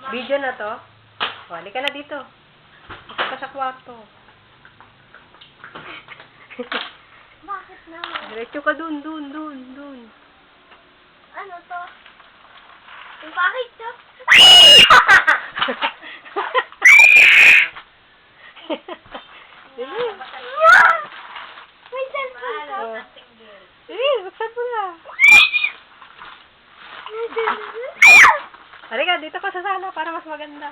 Video na to. O, halika na dito. Pasok ka sa kwarto. Bakit na? Diretso ka dun. Ano to? Yung bakit to? Dili. May cellphone ka. Oh. Dili, buksan mo na. Halika, dito ka sa sala para mas maganda.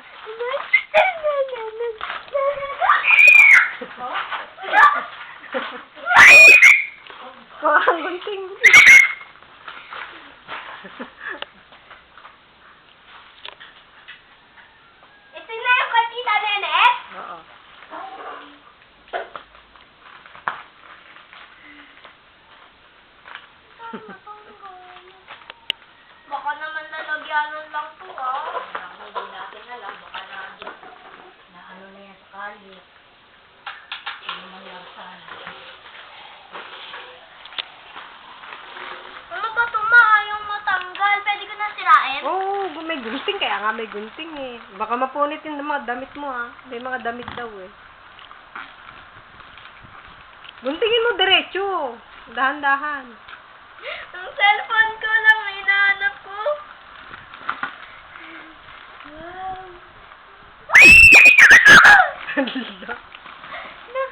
Kuha kang gunting. Ito na yung kantita, nene? Oo. Baka naman lalagyanan lang to, ah. Hindi natin alam, baka na ano na yan sa kali. Hindi mangyari sana. Ano ba ito, ma? Ayaw matanggal. Pwede ko na sirain? Oo, may gunting. Kaya nga may gunting eh. Baka mapunit yung mga damit mo ha. May mga damit daw eh. Guntingin mo diretso. Dahan-dahan. Ang cellphone ko